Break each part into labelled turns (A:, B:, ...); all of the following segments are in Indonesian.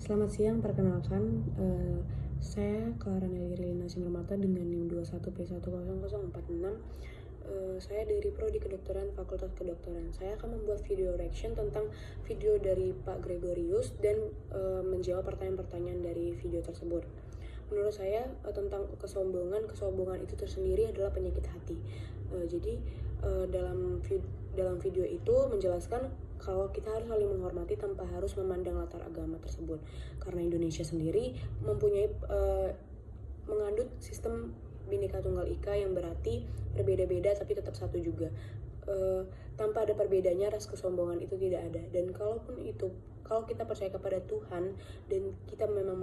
A: Selamat siang, perkenalkan saya Clara Nelly Relina Simarmata dengan NIM 21P10046. Saya dari Prodi Kedokteran Fakultas Kedokteran. Saya akan membuat video reaction tentang video dari Pak Gregorius dan menjawab pertanyaan-pertanyaan dari video tersebut. Menurut saya tentang kesombongan itu tersendiri adalah penyakit hati. Jadi dalam video itu menjelaskan kalau kita harus saling menghormati tanpa harus memandang latar agama tersebut, karena Indonesia sendiri mempunyai mengandung sistem Bhinneka Tunggal Ika yang berarti berbeda-beda tapi tetap satu juga. Tanpa ada perbedaannya, ras kesombongan itu tidak ada. Dan kalau kita percaya kepada Tuhan dan kita memang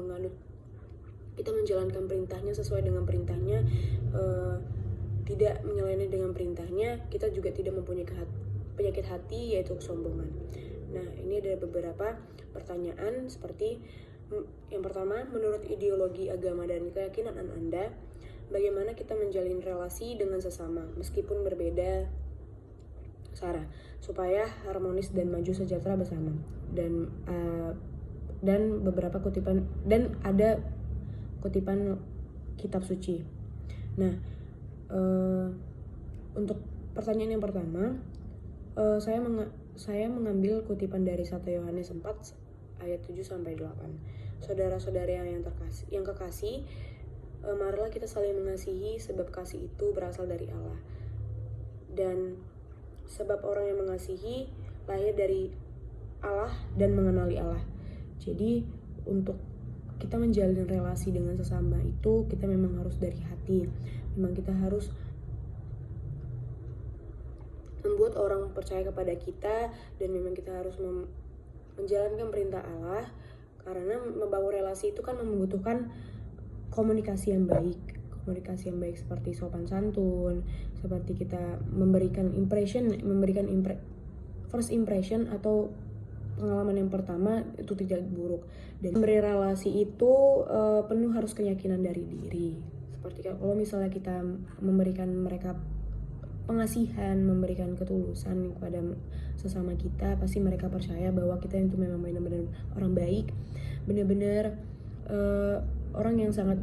A: kita menjalankan perintahnya sesuai dengan perintahnya, tidak menyeleweng dengan perintahnya, kita juga tidak mempunyai penyakit hati, yaitu kesombongan. Nah, ini ada beberapa pertanyaan seperti yang pertama, menurut ideologi agama dan keyakinan Anda, bagaimana kita menjalin relasi dengan sesama meskipun berbeda sara supaya harmonis dan maju sejahtera bersama? Dan beberapa kutipan, dan ada kutipan kitab suci. Nah, untuk pertanyaan yang pertama, saya mengambil kutipan dari 1 Yohanes 4 ayat 7-8. Saudara-saudara yang kekasih, marilah kita saling mengasihi sebab kasih itu berasal dari Allah. Dan sebab orang yang mengasihi lahir dari Allah dan mengenali Allah. Jadi untuk kita menjalin relasi dengan sesama itu kita memang harus dari hati. Memang kita harus membuat orang percaya kepada kita, dan memang kita harus menjalankan perintah Allah, karena membangun relasi itu kan membutuhkan komunikasi yang baik seperti sopan santun, seperti kita memberikan first impression atau pengalaman yang pertama itu tidak buruk. Dan memberi relasi itu penuh harus keyakinan dari diri. Seperti kalau misalnya kita memberikan mereka pengasihan, memberikan ketulusan kepada sesama kita, pasti mereka percaya bahwa kita itu memang benar-benar orang baik, benar-benar orang yang sangat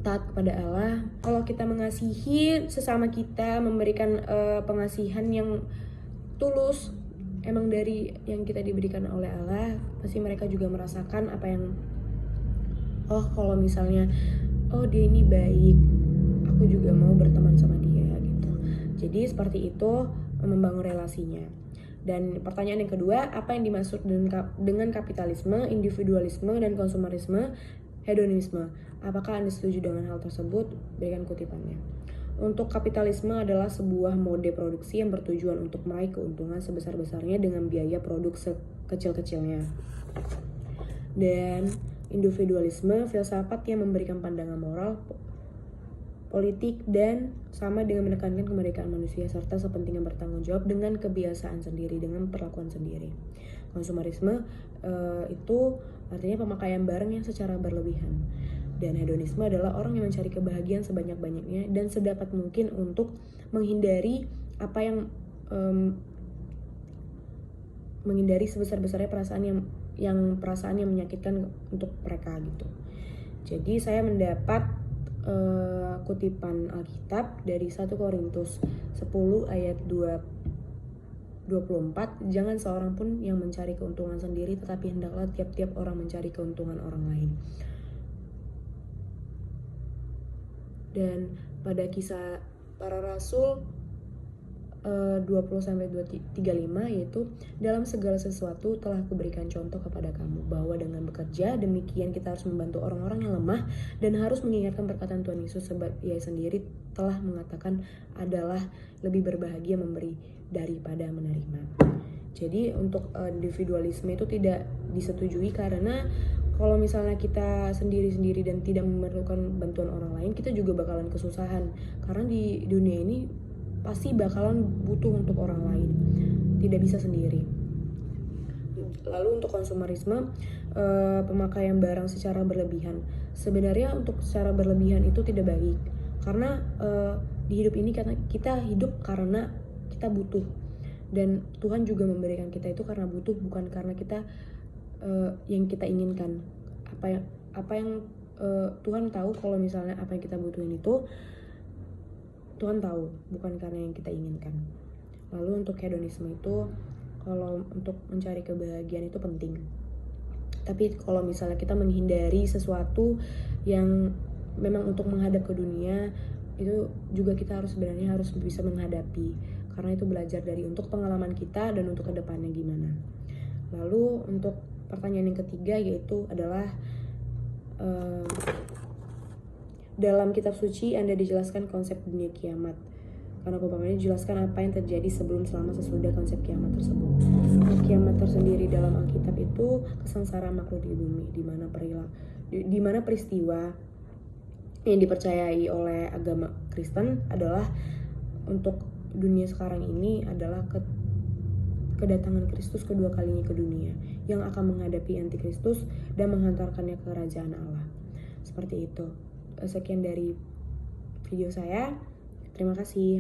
A: taat kepada Allah. Kalau kita mengasihi sesama kita, memberikan pengasihan yang tulus, emang dari yang kita diberikan oleh Allah, pasti mereka juga merasakan apa yang kalau misalnya dia ini baik, aku juga mau berteman sama dia gitu. Jadi seperti itu membangun relasinya. Dan pertanyaan yang kedua, apa yang dimaksud dengan kapitalisme, individualisme, dan konsumerisme, hedonisme? Apakah Anda setuju dengan hal tersebut? Berikan kutipannya. Untuk kapitalisme adalah sebuah mode produksi yang bertujuan untuk meraih keuntungan sebesar-besarnya dengan biaya produk sekecil-kecilnya. Dan individualisme, filsafat yang memberikan pandangan moral, politik, dan sama dengan menekankan kemerdekaan manusia serta sepentingnya bertanggung jawab dengan kebiasaan sendiri, dengan perlakuan sendiri. Konsumerisme itu artinya pemakaian barang yang secara berlebihan. Dan hedonisme adalah orang yang mencari kebahagiaan sebanyak-banyaknya dan sedapat mungkin untuk menghindari menghindari sebesar-besarnya perasaan yang menyakitkan untuk mereka gitu. Jadi saya mendapat kutipan Alkitab dari 1 Korintus 10 ayat 24, jangan seorang pun yang mencari keuntungan sendiri, tetapi hendaklah tiap-tiap orang mencari keuntungan orang lain. Dan pada Kisah Para Rasul 20-35, yaitu dalam segala sesuatu telah kuberikan contoh kepada kamu, bahwa dengan bekerja demikian kita harus membantu orang-orang yang lemah, dan harus mengingatkan perkataan Tuhan Yesus, sebab Ia sendiri telah mengatakan adalah lebih berbahagia memberi daripada menerima. Jadi untuk individualisme itu tidak disetujui, karena kalau misalnya kita sendiri-sendiri dan tidak memerlukan bantuan orang lain, kita juga bakalan kesusahan, karena di dunia ini pasti bakalan butuh untuk orang lain, tidak bisa sendiri. Lalu untuk konsumerisme, pemakaian barang secara berlebihan. Sebenarnya untuk secara berlebihan itu tidak baik, karena di hidup ini kita hidup karena kita butuh, dan Tuhan juga memberikan kita itu karena butuh, bukan karena kita yang kita inginkan. Apa yang Tuhan tahu kalau misalnya apa yang kita butuhin itu Tuhan tahu, bukan karena yang kita inginkan. Lalu untuk hedonisme itu, kalau untuk mencari kebahagiaan itu penting. Tapi kalau misalnya kita menghindari sesuatu yang memang untuk menghadap ke dunia, itu juga kita sebenarnya harus bisa menghadapi. Karena itu belajar dari untuk pengalaman kita dan untuk kedepannya gimana. Lalu untuk pertanyaan yang ketiga yaitu adalah dalam kitab suci Anda dijelaskan konsep dunia kiamat. Karena umpamanya dijelaskan apa yang terjadi sebelum, selama, sesudah konsep kiamat tersebut. Kiamat tersendiri dalam Alkitab itu kesengsaraan makhluk di bumi, di mana peristiwa yang dipercayai oleh agama Kristen adalah untuk dunia sekarang ini adalah kedatangan Kristus kedua kalinya ke dunia yang akan menghadapi antikristus dan menghantarkannya ke kerajaan Allah. Seperti itu. Sekian dari video saya. Terima kasih.